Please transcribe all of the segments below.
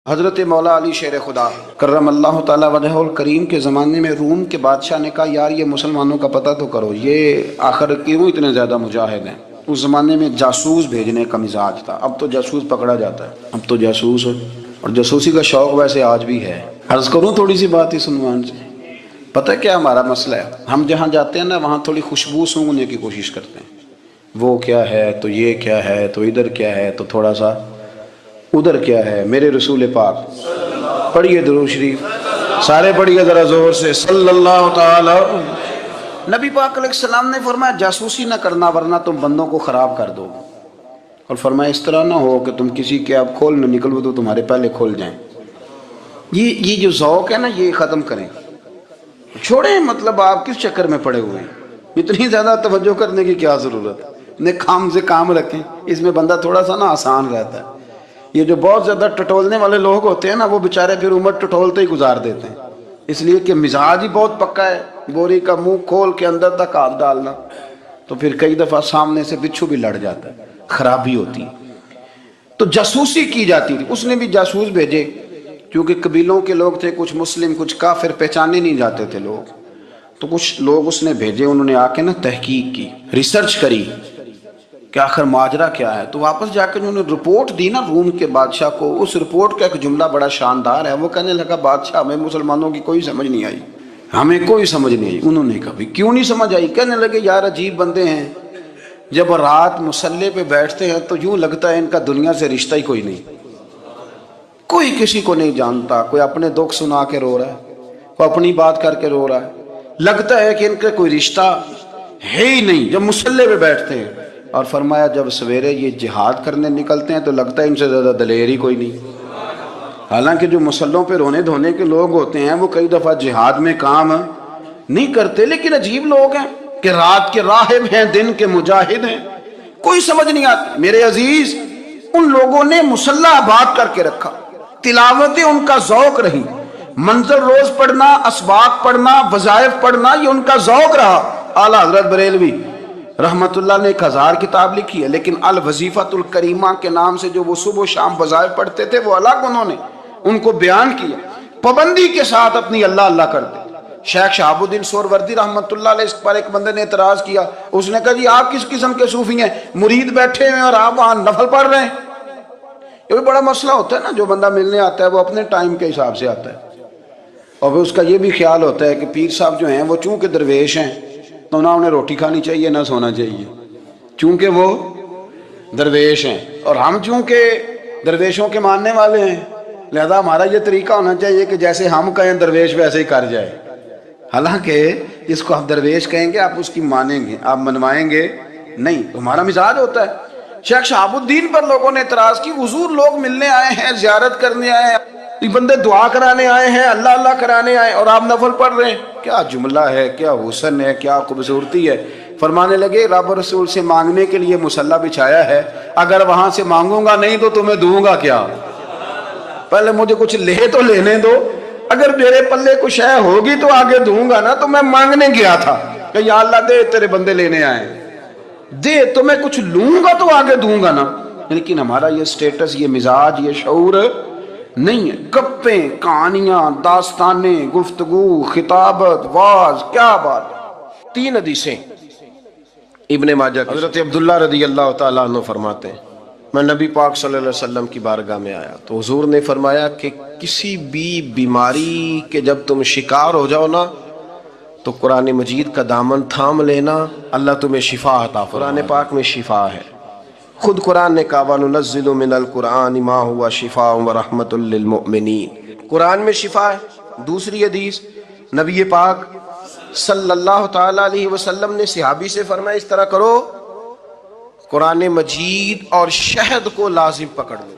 حضرت مولا علی شیر خدا کرم اللہ تعالیٰ وجہ الکریم کے زمانے میں روم کے بادشاہ نے کہا یار یہ مسلمانوں کا پتہ تو کرو، یہ آخر کیوں اتنے زیادہ مجاہد ہیں۔ اس زمانے میں جاسوس بھیجنے کا مزاج تھا، اب تو جاسوس پکڑا جاتا ہے، اب تو جاسوس اور جاسوسی کا شوق ویسے آج بھی ہے۔ عرض کروں تھوڑی سی بات اس عنوان سے، پتہ کیا ہمارا مسئلہ ہے؟ ہم جہاں جاتے ہیں نا وہاں تھوڑی خوشبو سونگھنے کی کوشش کرتے ہیں، وہ کیا ہے تو یہ کیا ہے تو ادھر کیا ہے تو تھوڑا سا ادھر کیا ہے۔ میرے رسول پاک پڑھیے درود شریف، سارے پڑھیے ذرا زور سے، صلی اللہ تعالی۔ نبی پاک علیہ السلام نے فرمایا جاسوسی نہ کرنا ورنہ تم بندوں کو خراب کر دو، اور فرمایا اس طرح نہ ہو کہ تم کسی کے اب کھول نہ نکلو تو تمہارے پہلے کھول جائیں۔ یہ جو ذوق ہے نا یہ ختم کریں، چھوڑیں، مطلب آپ کس چکر میں پڑے ہوئے ہیں؟ اتنی زیادہ توجہ کرنے کی کیا ضرورت؟ نے کام سے کام رکھیں، اس میں بندہ تھوڑا سا نا آسان رہتا ہے۔ یہ جو بہت زیادہ ٹٹولنے والے لوگ ہوتے ہیں نا وہ بیچارے پھر عمر ٹٹولتے ہی گزار دیتے ہیں، اس لیے کہ مزاج ہی بہت پکا ہے، بوری کا منہ کھول کے اندر تک ہاتھ ڈالنا، تو پھر کئی دفعہ سامنے سے بچھو بھی لڑ جاتا ہے، خرابی ہوتی ہے۔ تو جاسوسی کی جاتی تھی، اس نے بھی جاسوس بھیجے، کیونکہ قبیلوں کے لوگ تھے، کچھ مسلم کچھ کافر، پہچانے نہیں جاتے تھے لوگ، تو کچھ لوگ اس نے بھیجے، انہوں نے آ کے نا تحقیق کی، ریسرچ کری کہ آخر ماجرا کیا ہے۔ تو واپس جا کے انہوں نے رپورٹ دی نا روم کے بادشاہ کو۔ اس رپورٹ کا ایک جملہ بڑا شاندار ہے، وہ کہنے لگا بادشاہ ہمیں مسلمانوں کی کوئی سمجھ نہیں آئی، ہمیں کوئی سمجھ نہیں آئی۔ انہوں نے کہا کیوں نہیں سمجھ آئی؟ کہنے لگے یار عجیب بندے ہیں، جب رات مصلے پہ بیٹھتے ہیں تو یوں لگتا ہے ان کا دنیا سے رشتہ ہی کوئی نہیں، کوئی کسی کو نہیں جانتا، کوئی اپنے دکھ سنا کے رو رہا ہے، کوئی اپنی بات کر کے رو رہا ہے، لگتا ہے کہ ان کا کوئی رشتہ ہے ہی نہیں جب مصلے پہ بیٹھتے ہیں۔ اور فرمایا جب سویرے یہ جہاد کرنے نکلتے ہیں تو لگتا ہے ان سے زیادہ دلیر ہی کوئی نہیں۔ حالانکہ جو مسلوں پہ رونے دھونے کے لوگ ہوتے ہیں وہ کئی دفعہ جہاد میں کام نہیں کرتے، لیکن عجیب لوگ ہیں کہ رات کے راہب ہیں، دن کے مجاہد ہیں، کوئی سمجھ نہیں آتی۔ میرے عزیز، ان لوگوں نے مصلہ آباد کر کے رکھا، تلاوتیں ان کا ذوق رہی، منظر روز پڑھنا، اسباق پڑھنا، وظائف پڑھنا، یہ ان کا ذوق رہا۔ اعلیٰ حضرت بریلوی رحمت اللہ نے 1000 کتاب لکھی ہے، لیکن الوظیفۃ الکریمہ کے نام سے جو وہ صبح و شام وظائف پڑھتے تھے وہ الگ انہوں نے ان کو بیان کیا، پابندی کے ساتھ اپنی اللہ اللہ کرتے۔ شیخ شہاب الدین سہروردی رحمت اللہ علیہ اس پر ایک بندے نے اعتراض کیا، اس نے کہا جی آپ کس قسم کے صوفی ہیں، مرید بیٹھے ہیں اور آپ وہاں نفل پڑھ رہے ہیں؟ یہ بھی بڑا مسئلہ ہوتا ہے نا، جو بندہ ملنے آتا ہے وہ اپنے ٹائم کے حساب سے آتا ہے، اور پھر اس کا یہ بھی خیال ہوتا ہے کہ پیر صاحب جو ہیں وہ چونکہ درویش ہیں تو نہ انہیں روٹی کھانی چاہیے نہ سونا چاہیے، چونکہ وہ درویش ہیں، اور ہم چونکہ درویشوں کے ماننے والے ہیں لہذا ہمارا یہ طریقہ ہونا چاہیے کہ جیسے ہم کہیں درویش ویسے ہی کر جائے۔ حالانکہ اس کو آپ درویش کہیں گے آپ اس کی مانیں گے، آپ منوائیں گے نہیں، ہمارا مزاج ہوتا ہے۔ شیخ شہاب الدین پر لوگوں نے اعتراض کی، حضور لوگ ملنے آئے ہیں، زیارت کرنے آئے ہیں، یہ بندے دعا کرانے آئے ہیں، اللہ اللہ کرانے آئے اور آپ نفل پڑھ رہے ہیں، کیا جملہ ہے، کیا حسن ہے، کیا خوبصورتی ہے۔ فرمانے لگے رب رسول سے مانگنے کے لیے مصلی بچھایا ہے، اگر وہاں سے مانگوں گا نہیں تو تمہیں دوں گا کیا؟ پہلے مجھے کچھ لے تو لینے دو، اگر میرے پلے کچھ ہے ہوگی تو آگے دوں گا نا، تو میں مانگنے گیا تھا کہ یا اللہ دے تیرے بندے لینے آئے، دے تو میں کچھ لوں گا تو آگے دوں گا نا۔ لیکن ہمارا یہ سٹیٹس، یہ مزاج، یہ شعور نہیں ہے۔ گپیں، کہانیاں، داستانیں، گفتگو، خطابت، واز، کیا بات۔ 3 حدیثیں ابن ماجہ کی۔ حضرت عبداللہ رضی اللہ تعالیٰ عنہ فرماتے ہیں میں نبی پاک صلی اللہ علیہ وسلم کی بارگاہ میں آیا تو حضور نے فرمایا کہ کسی بھی بیماری کے جب تم شکار ہو جاؤ نا تو قرآن مجید کا دامن تھام لینا، اللہ تمہیں شفا عطا فرمائے۔ قرآن پاک میں شفا ہے، خود قرآن نے کہا وَنُنَزِّلُ مِنَ الْقُرْآنِ مَا هُوَ شِفَاءٌ وَرَحْمَةٌ لِّلْمُؤْمِنِينَ۔ قرآن میں شفا ہے۔ دوسری حدیث نبی پاک صلی اللہ تعالیٰ علیہ وسلم نے صحابی سے فرمایا اس طرح کرو، قرآن مجید اور شہد کو لازم پکڑ لو۔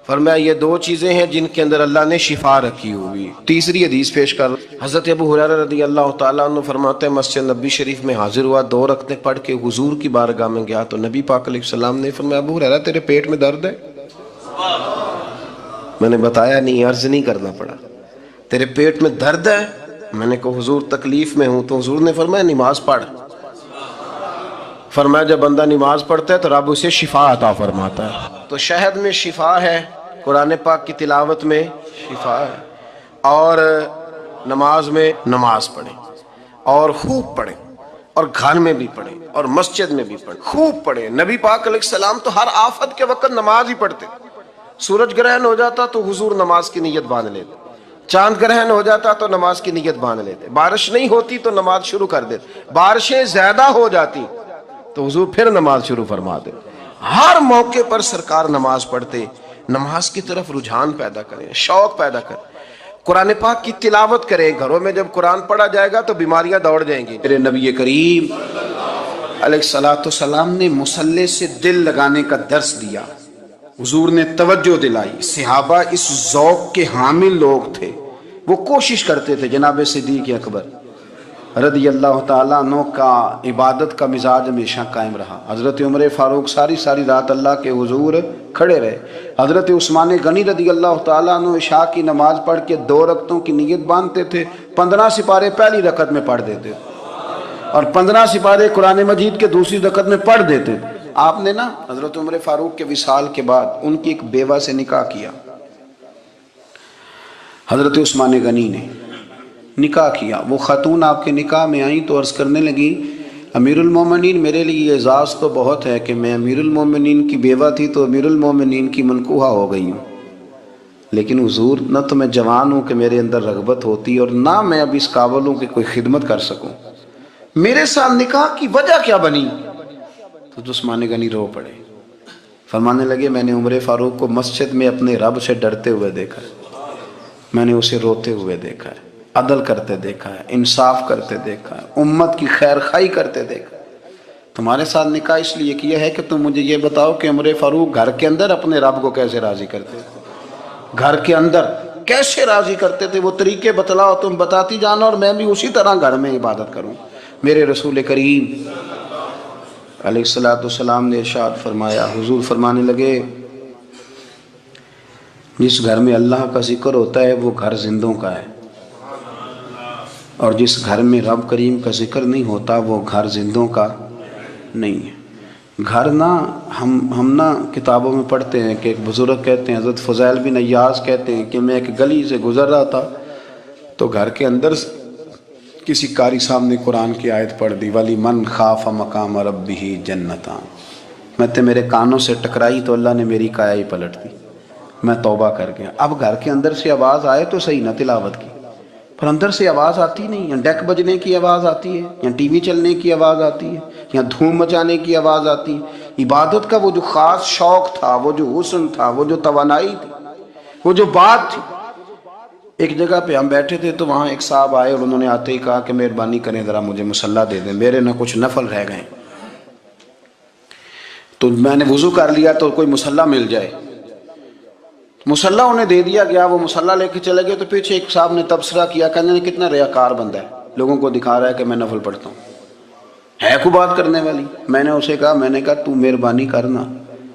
فرمایا یہ 2 چیزیں ہیں جن کے اندر اللہ نے شفا رکھی ہوئی۔ تیسری حدیث پیش کر حضرت ابو ہریرہ رضی اللہ تعالیٰ عنہ فرماتے ہیں مسجد نبی شریف میں حاضر ہوا، 2 رکعتیں پڑھ کے حضور کی بارگاہ میں گیا تو نبی پاک علیہ السلام نے فرمایا ابو ہریرہ تیرے پیٹ میں درد ہے؟ میں نے بتایا نہیں، عرض نہیں کرنا پڑا، تیرے پیٹ میں درد ہے؟ میں نے کہا حضور تکلیف میں ہوں، تو حضور نے فرمایا نماز پڑھ۔ فرمایا جب بندہ نماز پڑھتا ہے تو رب اسے شفا عطا فرماتا ہے۔ تو شہد میں شفا ہے، قرآن پاک کی تلاوت میں شفا ہے، اور نماز میں نماز پڑھیں اور خوب پڑھیں، اور گھر میں بھی پڑھیں اور مسجد میں بھی پڑھیں، خوب پڑھیں۔ نبی پاک علیہ السلام تو ہر آفت کے وقت نماز ہی پڑھتے۔ سورج گرہن ہو جاتا تو حضور نماز کی نیت باندھ لیتے، چاند گرہن ہو جاتا تو نماز کی نیت باندھ لیتے، بارش نہیں ہوتی تو نماز شروع کر دیتے، بارشیں زیادہ ہو جاتی تو حضور پھر نماز شروع فرما دے۔ ہر موقع پر سرکار نماز پڑھتے۔ نماز کی طرف رجحان پیدا کریں، شوق پیدا کریں، قرآن پاک کی تلاوت کریں۔ گھروں میں جب قرآن پڑھا جائے گا تو بیماریاں دوڑ جائیں گی۔ میرے نبی کریم علیہ السلام نے مصلی سے دل لگانے کا درس دیا، حضور نے توجہ دلائی۔ صحابہ اس ذوق کے حامل لوگ تھے، وہ کوشش کرتے تھے۔ جناب صدیق اکبر رضی اللہ تعالیٰ عنہ کا عبادت کا مزاج ہمیشہ قائم رہا۔ حضرت عمر فاروق ساری رات اللہ کے حضور کھڑے رہے۔ حضرت عثمان غنی رضی اللہ تعالیٰ عنہ عشاء کی نماز پڑھ کے 2 رکعتوں کی نیت باندھتے تھے، 15 سپارے پہلی رکعت میں پڑھ دیتے اور 15 سپارے قرآن مجید کے دوسری رکعت میں پڑھ دیتے۔ آپ نے نا حضرت عمر فاروق کے وصال کے بعد ان کی ایک بیوہ سے نکاح کیا، حضرت عثمان غنی نے نکاح کیا۔ وہ خاتون آپ کے نکاح میں آئیں تو عرض کرنے لگی، امیر المومنین میرے لیے اعزاز تو بہت ہے کہ میں امیر المومنین کی بیوہ تھی تو امیر المومنین کی منکوحہ ہو گئی ہوں، لیکن حضور نہ تو میں جوان ہوں کہ میرے اندر رغبت ہوتی اور نہ میں اب اس قابل ہوں کہ کوئی خدمت کر سکوں، میرے ساتھ نکاح کی وجہ کیا بنی؟ تو عثمان غنی رو پڑے، فرمانے لگے میں نے عمر فاروق کو مسجد میں اپنے رب سے ڈرتے ہوئے دیکھا ہے، میں نے اسے روتے ہوئے دیکھا ہے، عدل کرتے دیکھا ہے، انصاف کرتے دیکھا ہے، امت کی خیر خواہی کرتے دیکھا ہے۔ تمہارے ساتھ نکاح اس لیے کیا ہے کہ تم مجھے یہ بتاؤ کہ عمر فاروق گھر کے اندر اپنے رب کو کیسے راضی کرتے تھے، گھر کے اندر کیسے راضی کرتے تھے، وہ طریقے بتلاؤ، تم بتاتی جانا اور میں بھی اسی طرح گھر میں عبادت کروں۔ میرے رسول کریم علیہ السلام نے ارشاد فرمایا، حضور فرمانے لگے جس گھر میں اللہ کا ذکر ہوتا ہے وہ گھر زندوں کا ہے، اور جس گھر میں رب کریم کا ذکر نہیں ہوتا وہ گھر زندوں کا نہیں ہے۔ گھر نا ہم نا کتابوں میں پڑھتے ہیں کہ ایک بزرگ کہتے ہیں، حضرت فضیل بن عیاض کہتے ہیں کہ میں ایک گلی سے گزر رہا تھا تو گھر کے اندر کسی قاری صاحب نے قرآن کی آیت پڑھ دی، ولی من خاف مقام ربہ جنتان، میں تے میرے کانوں سے ٹکرائی تو اللہ نے میری کایا ہی پلٹ دی، میں توبہ کر گیا۔ اب گھر کے اندر سے آواز آئے تو صحیح نہ تلاوت کی، پر اندر سے آواز آتی نہیں، یا ڈیک بجنے کی آواز آتی ہے، یا ٹی وی چلنے کی آواز آتی ہے، یا دھوم مچانے کی آواز آتی ہے۔ عبادت کا وہ جو خاص شوق تھا، وہ جو حسن تھا، وہ جو توانائی تھی، وہ جو بات تھی۔ ایک جگہ پہ ہم بیٹھے تھے تو وہاں ایک صاحب آئے اور انہوں نے آتے ہی کہا کہ مہربانی کریں ذرا مجھے مصلی دے دیں، میرے نہ کچھ نفل رہ گئے۔ تو میں نے وضو کر لیا تو کوئی مصلی مل جائے، مصلی انہیں دے دیا گیا، وہ مصلی لے کے چلے گئے تو پیچھے ایک صاحب نے تبصرہ کیا، کہنے نے کتنا ریاکار بندہ ہے، لوگوں کو دکھا رہا ہے کہ میں نفل پڑھتا ہوں، ہے کوئی بات کرنے والی؟ میں نے اسے کہا تو مہربانی کرنا،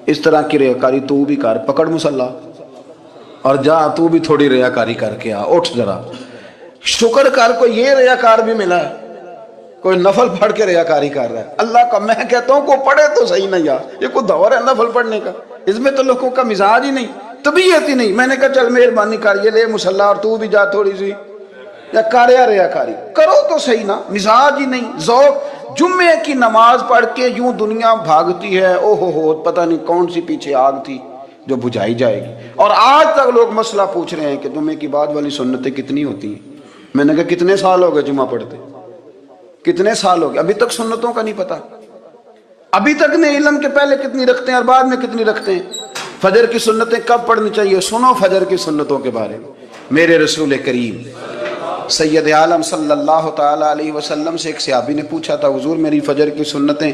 اس طرح کی ریاکاری تو بھی کر، پکڑ مصلی اور جا تو بھی تھوڑی ریاکاری کر کے آ، اٹھ ذرا، شکر کر کوئی یہ ریاکار بھی ملا ہے، کوئی نفل پڑھ کے ریاکاری کر رہا ہے۔ اللہ کا میں کہتا ہوں کو پڑھے تو صحیح نہیں یار، یہ کوئی دور ہے نفل پڑھنے کا؟ اس میں تو لوگوں کا مزاج ہی نہیں، طبیعت ہی نہیں۔ میں نے کہا چل مہربانی کر یہ لے مصلی اور تو بھی جا تھوڑی سی، یا کر یا ریاکاری کرو تو صحیح نا، مزاج ہی نہیں، ذوق۔ جمعے کی نماز پڑھ کے یوں دنیا بھاگتی ہے، او ہو پتہ نہیں کون سی پیچھے آگ تھی جو بجھائی جائے گی، اور آج تک لوگ مسئلہ پوچھ رہے ہیں کہ جمعے کی بعد والی سنتیں کتنی ہوتی ہیں۔ میں نے کہا کتنے سال ہو گئے جمعہ پڑھتے، کتنے سال ہو گئے، ابھی تک سنتوں کا نہیں پتا، ابھی تک نے علم کے پہلے کتنی رکھتے ہیں اور بعد میں کتنی رکھتے ہیں۔ فجر کی سنتیں کب پڑھنی چاہیے، سنو فجر کی سنتوں کے بارے میں۔ میرے رسول کریم سید عالم صلی اللہ تعالیٰ علیہ وسلم سے ایک صحابی نے پوچھا تھا، حضور میری فجر کی سنتیں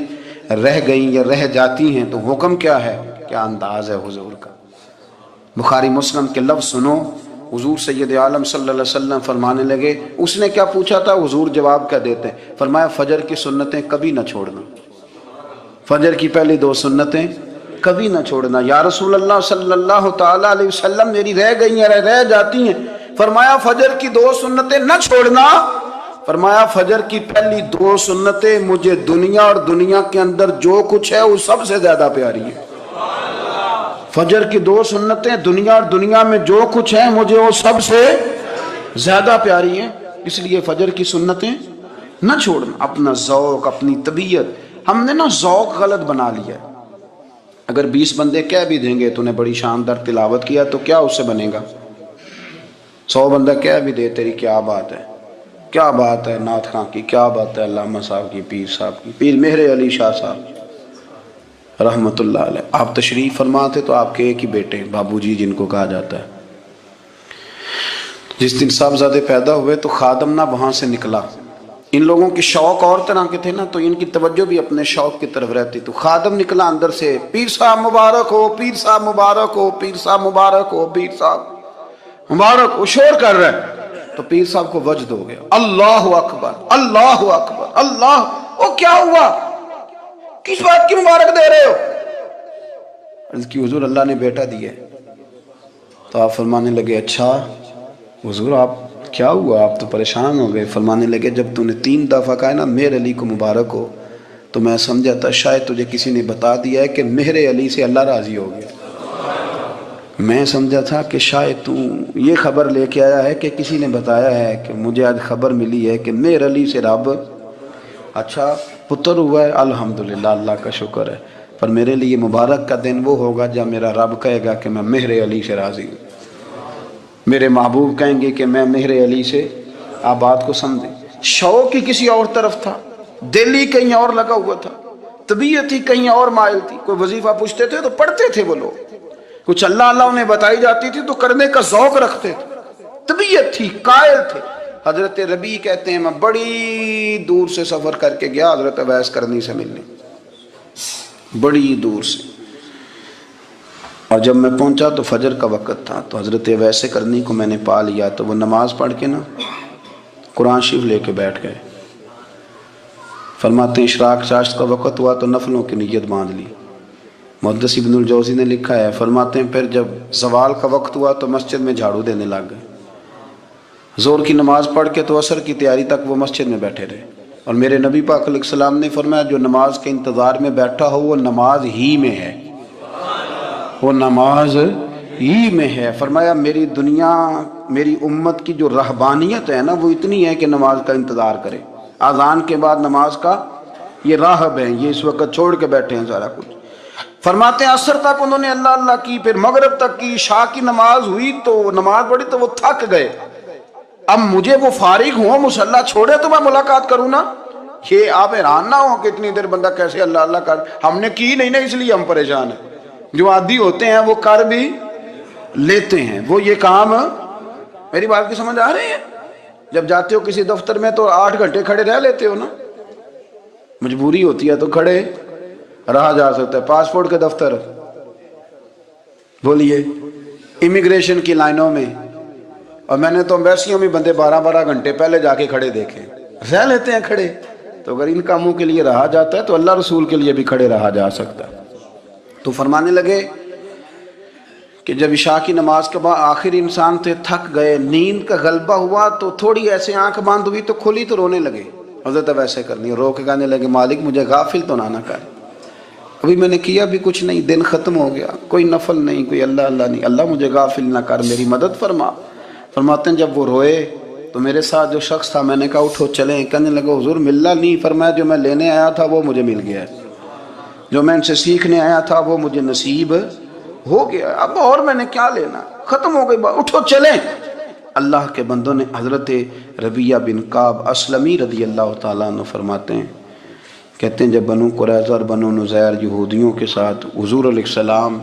رہ گئیں یا رہ جاتی ہیں تو حکم کیا ہے، کیا انداز ہے حضور کا؟ بخاری مسلم کے لفظ سنو، حضور سید عالم صلی اللہ علیہ وسلم فرمانے لگے، اس نے کیا پوچھا تھا، حضور جواب کیا دیتے ہیں؟ فرمایا فجر کی سنتیں کبھی نہ چھوڑنا، فجر کی پہلی 2 سنتیں کبھی نہ چھوڑنا۔ یا رسول اللہ صلی اللہ تعالیٰ علیہ وسلم میری رہ گئی ہیں، رہ جاتی ہیں۔ فرمایا فجر کی 2 سنتیں نہ چھوڑنا، فرمایا فجر کی پہلی 2 سنتیں مجھے دنیا اور دنیا کے اندر جو کچھ ہے وہ سب سے زیادہ پیاری ہے۔ فجر کی 2 سنتیں دنیا اور دنیا میں جو کچھ ہیں مجھے وہ سب سے زیادہ پیاری ہیں، اس لیے فجر کی سنتیں نہ چھوڑنا۔ اپنا ذوق، اپنی طبیعت، ہم نے نا ذوق غلط بنا لیا ہے۔ اگر 20 بندے کہہ بھی دیں گے تو نے بڑی شاندار تلاوت کیا تو کیا اس سے بنے گا؟ 100 بندہ کہہ بھی دے تیری کیا بات ہے، کیا بات ہے نعت خاں کی، کیا بات ہے علامہ صاحب کی، پیر صاحب کی، پیر مہر علی شاہ صاحب رحمت اللہ علیہ۔ آپ تشریف فرما تھے تو آپ کے ایک ہی بیٹے بابو جی جن کو کہا جاتا ہے، جس دن صاحبزادے پیدا ہوئے تو خادم نہ وہاں سے نکلا۔ ان لوگوں کے شوق اور طرح کے تھے نا، تو ان کی توجہ بھی اپنے شوق کی طرف رہتی، تو خادم نکلا اندر سے، پیر صاحب مبارک ہو، پیر صاحب مبارک ہو، پیر صاحب مبارک ہو، پیر صاحب مبارک ہو، شور کر رہا ہے۔ تو پیر صاحب کو وجد ہو گیا، اللہ اکبر اللہ اکبر اللہ، وہ کیا ہوا، کس بات کی مبارک دے رہے ہو؟ عرض کی حضور اللہ نے بیٹا دیا ہے۔ تو آپ فرمانے لگے اچھا حضور آپ کیا ہوا، آپ تو پریشان ہو گئے۔ فرمانے لگے جب تو نے 3 دفعہ کہا نا مہر علی کو مبارک ہو، تو میں سمجھا تھا شاید تجھے کسی نے بتا دیا ہے کہ مہر علی سے اللہ راضی ہو گیا۔ میں سمجھا تھا کہ شاید تو یہ خبر لے کے آیا ہے کہ کسی نے بتایا ہے کہ مجھے آج خبر ملی ہے کہ مہر علی سے رب اچھا پتر ہوا ہے، الحمدللہ اللہ کا شکر ہے، پر میرے لیے مبارک کا دن وہ ہوگا جب میرا رب کہے گا کہ میں مہر علی سے راضی ہوں، میرے محبوب کہیں گے کہ میں مہر علی سے، آپ بات کو سمجھیں۔ شوق ہی کسی اور طرف تھا، دل ہی کہیں اور لگا ہوا تھا، طبیعت ہی کہیں اور مائل تھی۔ کوئی وظیفہ پوچھتے تھے تو پڑھتے تھے وہ لوگ، کچھ اللہ اللہ انہیں بتائی جاتی تھی تو کرنے کا ذوق رکھتے تھے، طبیعت تھی، قائل تھے۔ حضرت ربیع کہتے ہیں میں بڑی دور سے سفر کر کے گیا حضرت اویس کرنی سے ملنے، بڑی دور سے، اور جب میں پہنچا تو فجر کا وقت تھا، تو حضرت اویس کرنی کو میں نے پا لیا، تو وہ نماز پڑھ کے نا قرآن شریف لے کے بیٹھ گئے۔ فرماتے ہیں اشراق چاشت کا وقت ہوا تو نفلوں کی نیت باندھ لی۔ محدث ابن الجوزی نے لکھا ہے، فرماتے ہیں پھر جب زوال کا وقت ہوا تو مسجد میں جھاڑو دینے لگ گئے۔ زور کی نماز پڑھ کے تو عصر کی تیاری تک وہ مسجد میں بیٹھے رہے، اور میرے نبی پاک علیہ السلام نے فرمایا جو نماز کے انتظار میں بیٹھا ہو وہ نماز ہی میں ہے، وہ نماز ہی میں ہے۔ فرمایا میری دنیا، میری امت کی جو رہبانیت ہے نا وہ اتنی ہے کہ نماز کا انتظار کرے، اذان کے بعد نماز کا یہ راہب ہیں، یہ اس وقت چھوڑ کے بیٹھے ہیں سارا کچھ۔ فرماتے ہیں عصر تک انہوں نے اللہ اللہ کی، پھر مغرب تک کی، عشاء کی نماز ہوئی تو نماز پڑھی تو وہ تھک گئے۔ اب مجھے وہ فارغ ہوں مصلی چھوڑے تو میں ملاقات کروں نا، یہ آپ حیران نہ ہو کہ اتنی دیر بندہ کیسے اللہ اللہ کر، ہم نے کی نہیں نا اس لیے ہم پریشان ہیں۔ جو عادی ہوتے ہیں وہ کر بھی لیتے ہیں، وہ یہ کام، میری بات کی سمجھ آ رہی ہے؟ جب جاتے ہو کسی دفتر میں تو 8 گھنٹے کھڑے رہ لیتے ہو نا، مجبوری ہوتی ہے تو کھڑے رہا جا سکتا ہے۔ پاسپورٹ کے دفتر بولیے، امیگریشن کی لائنوں میں، اور میں نے تو امبیسیوں میں بندے 12 گھنٹے پہلے جا کے کھڑے دیکھے، رہ لیتے ہیں کھڑے۔ تو اگر ان کاموں کے لیے رہا جاتا ہے تو اللہ رسول کے لیے بھی کھڑے رہا جا سکتا ہے۔ تو فرمانے لگے کہ جب عشاء کی نماز کے بعد آخر انسان تھے، تھک گئے، نیند کا غلبہ ہوا تو تھوڑی ایسے آنکھ بند ہوئی تو کھلی تو رونے لگے۔ حضرت ویسے کرنی رو کے کہنے لگے مالک مجھے غافل تو نہ کر، ابھی میں نے کیا بھی کچھ نہیں، دن ختم ہو گیا، کوئی نفل نہیں، کوئی اللہ اللہ نہیں، اللہ مجھے غافل نہ کر، میری مدد فرما۔ فرماتے ہیں جب وہ روئے تو میرے ساتھ جو شخص تھا میں نے کہا اٹھو چلیں، کہنے لگا حضور ملنا نہیں، فرمایا جو میں لینے آیا تھا وہ مجھے مل گیا ہے، جو میں ان سے سیکھنے آیا تھا وہ مجھے نصیب ہو گیا، اب اور میں نے کیا لینا، ختم ہو گئی بات، اٹھو چلیں۔ اللہ کے بندوں نے حضرت ربیعہ بن کعب اسلمی رضی اللہ تعالیٰ عنہ فرماتے ہیں، کہتے ہیں جب بنو قریظہ اور بنو نذیر یہودیوں کے ساتھ حضور علیہ السلام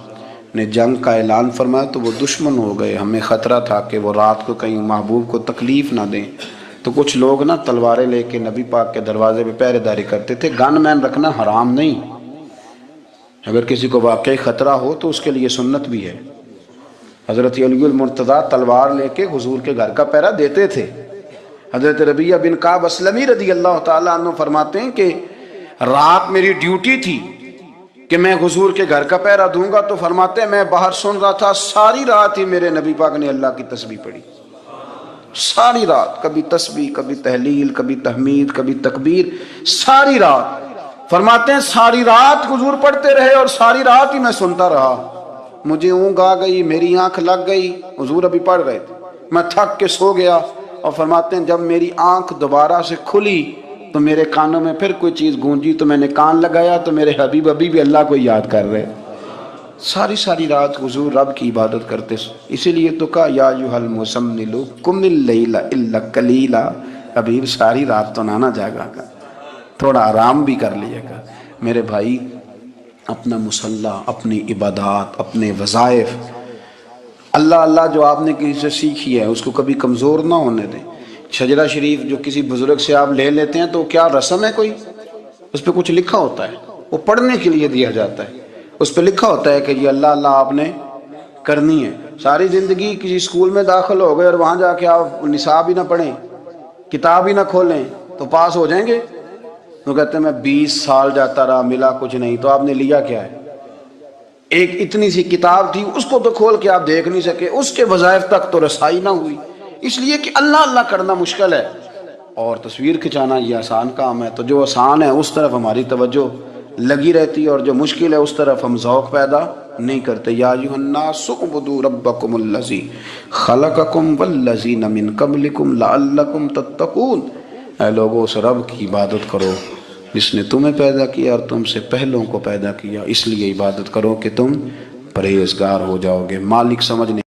نے جنگ کا اعلان فرمایا تو وہ دشمن ہو گئے، ہمیں خطرہ تھا کہ وہ رات کو کہیں محبوب کو تکلیف نہ دیں، تو کچھ لوگ نا تلواریں لے کے نبی پاک کے دروازے پہ پہرے داری کرتے تھے۔ گن مین رکھنا حرام نہیں، اگر کسی کو واقعی خطرہ ہو تو اس کے لیے سنت بھی ہے۔ حضرت علی المرتضیٰ تلوار لے کے حضور کے گھر کا پہرا دیتے تھے۔ حضرت ربیعہ بن کعب اسلمی رضی اللہ تعالیٰ عنہ فرماتے ہیں کہ رات میری ڈیوٹی تھی کہ میں حضور کے گھر کا پہرا دوں گا، تو فرماتے ہیں میں باہر سن رہا تھا، ساری رات ہی میرے نبی پاک نے اللہ کی تسبیح پڑھی، ساری رات، کبھی تسبیح، کبھی تحلیل، کبھی تحمید، کبھی تکبیر، ساری رات۔ فرماتے ہیں ساری رات حضور پڑھتے رہے اور ساری رات ہی میں سنتا رہا۔ مجھے اونگ آ گئی، میری آنکھ لگ گئی، حضور ابھی پڑھ رہے تھے، میں تھک کے سو گیا، اور فرماتے ہیں جب میری آنکھ دوبارہ سے کھلی تو میرے کانوں میں پھر کوئی چیز گونجی، تو میں نے کان لگایا تو میرے حبیب ابھی بھی اللہ کو یاد کر رہے، ساری ساری رات حضور رب کی عبادت کرتے، اسی لیے تو کہا یا ایھا المزمل قم اللیل الا قلیلا، حبیب ساری رات تو نہ جاگا کر، تھوڑا آرام بھی کر لیا کر۔ میرے بھائی اپنا مصلی، اپنی عبادات، اپنے وظائف، اللہ اللہ جو آپ نے کسی سے سیکھی ہے اس کو کبھی کمزور نہ ہونے دیں۔ شجرہ شریف جو کسی بزرگ سے آپ لے لیتے ہیں تو کیا رسم ہے کوئی؟ اس پہ کچھ لکھا ہوتا ہے، وہ پڑھنے کے لیے دیا جاتا ہے، اس پہ لکھا ہوتا ہے کہ یہ اللہ اللہ آپ نے کرنی ہے۔ ساری زندگی کسی اسکول میں داخل ہو گئے اور وہاں جا کے آپ نصاب ہی نہ پڑھیں، کتاب ہی نہ کھولیں تو پاس ہو جائیں گے؟ تو کہتے ہیں میں 20 سال جاتا رہا ملا کچھ نہیں، تو آپ نے لیا کیا ہے؟ ایک اتنی سی کتاب تھی، اس کو تو کھول کے آپ دیکھ نہیں سکے، اس کے وظائف تک تو رسائی نہ ہوئی، اس لیے کہ اللہ اللہ کرنا مشکل ہے اور تصویر کھنچانا یہ آسان کام ہے۔ تو جو آسان ہے اس طرف ہماری توجہ لگی رہتی ہے اور جو مشکل ہے اس طرف ہم ذوق پیدا نہیں کرتے۔ یا ایھا الناس اعبدوا ربکم الذی خلقکم والذین من قبلکم لعلکم تتقون، اے لوگوں اس رب کی عبادت کرو جس نے تمہیں پیدا کیا اور تم سے پہلوں کو پیدا کیا، اس لیے عبادت کرو کہ تم پرہیزگار ہو جاؤ گے۔ مالک سمجھنے